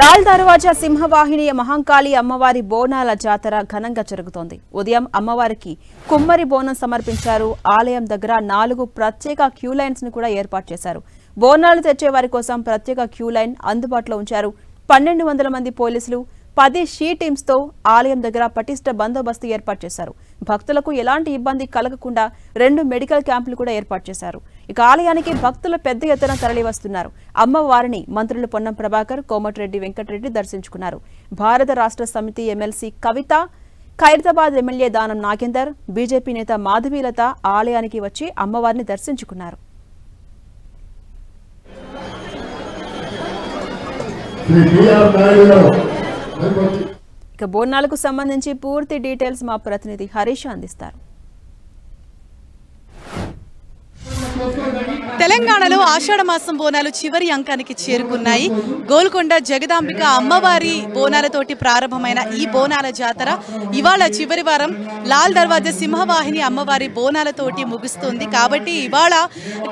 లాల్ దర్వాజా సింహవాహిని మహంకాళి అమ్మవారి బోనాల జాతర ఘనంగా జరుగుతోంది. ఉదయం అమ్మవారికి కుమ్మరి బోనం సమర్పించారు. ఆలయం దగ్గర 4 ప్రత్యేక క్యూ లైన్స్ ని కూడా ఏర్పాటు చేశారు. బోనాలు తెచ్చే వారి కోసం ప్రత్యేక క్యూ లైన్ అందుబాటులో ఉంచారు. 1200 మంది పోలీసులు 10 షీ టీమ్స్ తో ఆలయం దగ్గర పటిష్ట బందోబస్తు ఏర్పాటు చేశారు. భక్తులకు ఎలాంటి ఇబ్బంది కలగకుండా 2 మెడికల్ క్యాంపులు కూడా ఏర్పాటు చేశారు. ఇక ఆలయానికి భక్తులు పెద్ద ఎత్తున తరలి వస్తున్నారు. అమ్మవారిని మంత్రులు పొన్నం ప్రభాకర్, కోమటిరెడ్డి వెంకటరెడ్డి దర్శించుకున్నారు. భారత రాష్ట్ర సమితి ఎమ్మెల్సీ కవిత, ఖైరతాబాద్ ఎమ్మెల్యే దానం నాగేందర్, బీజేపీ నేత మాధవీలత ఆలయానికి వచ్చి అమ్మవారిని దర్శించుకున్నారు. ఇక బోనాలకు సంబంధించి పూర్తి డీటెయిల్స్ మా ప్రతినిధి హరీష్ అందిస్తారు. తెలంగాణలో ఆషాఢ మాసం బోనాలు చివరి అంకానికి చేరుకున్నాయి. గోల్కొండ జగదాంబిక అమ్మవారి బోనాలతోటి ప్రారంభమైన ఈ బోనాల జాతర ఇవాళ చివరి వారం లాల్ దర్వాజా సింహవాహిని అమ్మవారి బోనాలతోటి ముగుస్తుంది. కాబట్టి ఇవాళ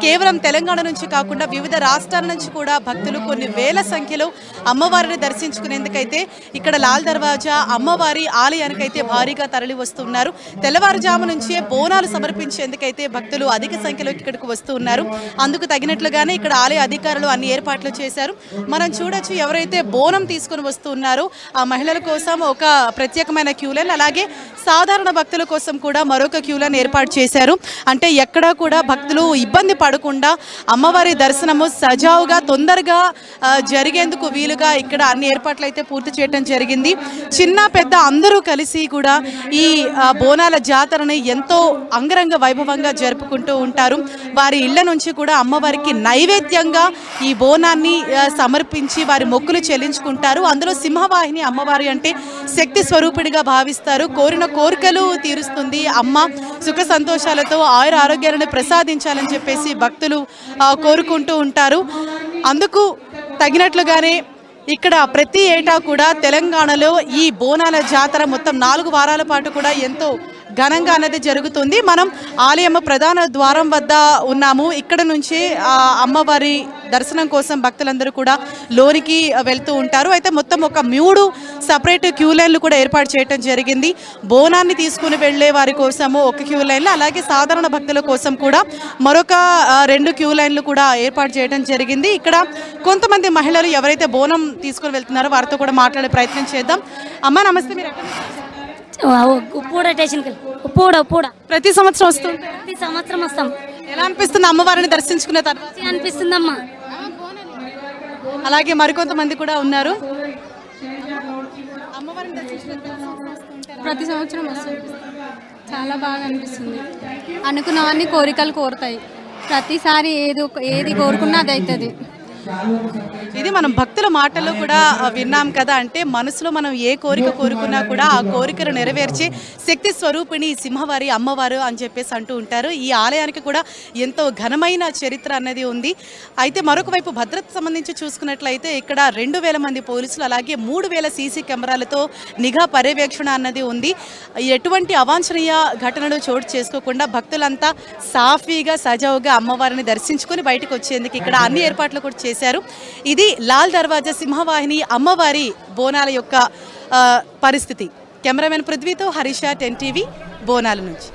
కేవలం తెలంగాణ నుంచి కాకుండా వివిధ రాష్ట్రాల నుంచి కూడా భక్తులు కొన్ని వేల సంఖ్యలో అమ్మవారిని దర్శించుకునేందుకైతే ఇక్కడ లాల్ దర్వాజా అమ్మవారి ఆలయానికైతే భారీగా తరలి వస్తున్నారు. తెల్లవారుజాము నుంచే బోనాలు సమర్పించేందుకైతే భక్తులు అధిక సంఖ్యలో ఇక్కడికి వస్తున్నారు. అందుకు తగినట్లుగానే ఇక్కడ ఆలయ అధికారులు అన్ని ఏర్పాట్లు చేశారు. మనం చూడొచ్చు, ఎవరైతే బోనం తీసుకుని వస్తున్నారో ఆ మహిళల కోసం ఒక ప్రత్యేకమైన క్యూ లైన్, అలాగే సాధారణ భక్తుల కోసం కూడా మరొక క్యూ లైన్ ఏర్పాటు చేశారు. అంటే ఎక్కడా కూడా భక్తులు ఇబ్బంది పడకుండా అమ్మవారి దర్శనము సజావుగా తొందరగా జరిగేందుకు వీలుగా ఇక్కడ అన్ని ఏర్పాట్లు అయితే పూర్తి చేయడం జరిగింది. చిన్న పెద్ద అందరూ కలిసి కూడా ఈ బోనాల జాతరని ఎంతో అంగరంగ వైభవంగా జరుపుకుంటూ ఉంటారు. వారి ఇళ్ల నుంచి కూడా అమ్మవారికి నైవేద్యంగా ఈ బోనాన్ని సమర్పించి వారి మొక్కులు చెల్లించుకుంటారు. అందులో సింహవాహిని అమ్మవారి అంటే శక్తి స్వరూపిడిగా భావిస్తారు. కోరిన కోరికలు తీరుస్తుంది అమ్మ. సుఖ సంతోషాలతో ఆయుర ఆరోగ్యాలను ప్రసాదించాలని చెప్పేసి భక్తులు కోరుకుంటూ ఉంటారు. అందుకు తగినట్లుగానే ఇక్కడ ప్రతి ఏటా కూడా తెలంగాణలో ఈ బోనాల జాతర మొత్తం 4 వారాల పాటు కూడా ఎంతో ఘనంగా అనేది జరుగుతుంది. మనం ఆలయం ప్రధాన ద్వారం వద్ద ఉన్నాము. ఇక్కడ నుంచి అమ్మవారి దర్శనం కోసం భక్తులందరూ కూడా లోనికి వెళ్తూ ఉంటారు. అయితే మొత్తం ఒక 3 సపరేట్ క్యూ లైన్లు కూడా ఏర్పాటు చేయడం జరిగింది. బోనాన్ని తీసుకుని వెళ్లే వారి కోసము ఒక క్యూ లైన్లు, అలాగే సాధారణ భక్తుల కోసం కూడా మరొక 2 క్యూ లైన్లు కూడా ఏర్పాటు చేయడం జరిగింది. ఇక్కడ కొంతమంది మహిళలు ఎవరైతే బోనం తీసుకుని వెళ్తున్నారో వారితో కూడా మాట్లాడే ప్రయత్నం చేద్దాం. అమ్మ నమస్తే, మీరు ప్రతి సంవత్సరం వస్తుంది? ప్రతి సంవత్సరం వస్తాం. ఎలా అనిపిస్తుంది అమ్మవారిని దర్శించుకునే తర్వాత? అనిపిస్తుందమ్మా. అలాగే మరికొంతమంది కూడా ఉన్నారు. ప్రతి సంవత్సరం వస్తుంది. చాలా బాగా అనిపిస్తుంది. అనుకున్నవన్నీ కోరికలు కోరుతాయి. ప్రతిసారి ఏది కోరుకున్నా అది అవుతుంది. ఇది మనం భక్తుల మాటల్లో కూడా విన్నాం కదా. అంటే మనసులో మనం ఏ కోరిక కోరుకున్నా కూడా ఆ కోరికను నెరవేర్చే శక్తి స్వరూపిణి సింహవారి అమ్మవారు అని చెప్పేసి అంటూ ఉంటారు. ఈ ఆలయానికి కూడా ఎంతో ఘనమైన చరిత్ర అనేది ఉంది. అయితే మరొక వైపు భద్రత సంబంధించి చూసుకున్నట్లయితే ఇక్కడ 2000 మంది పోలీసులు, అలాగే 3000 సీసీ కెమెరాలతో నిఘా పర్యవేక్షణ అన్నది ఉంది. ఎటువంటి అవాంఛనీయ ఘటనలు చోటు చేసుకోకుండా భక్తులంతా సాఫీగా సజావుగా అమ్మవారిని దర్శించుకుని బయటకు వచ్చేందుకు ఇక్కడ అన్ని ఏర్పాట్లు కూడా చేశారు. ఇది లాల్ దర్వాజా సింహవాహిని అమ్మవారి బోనాల యొక్క పరిస్థితి. కెమెరామెన్ పృథ్వీతో హరీష, 10 టీవీ, బోనాల నుంచి.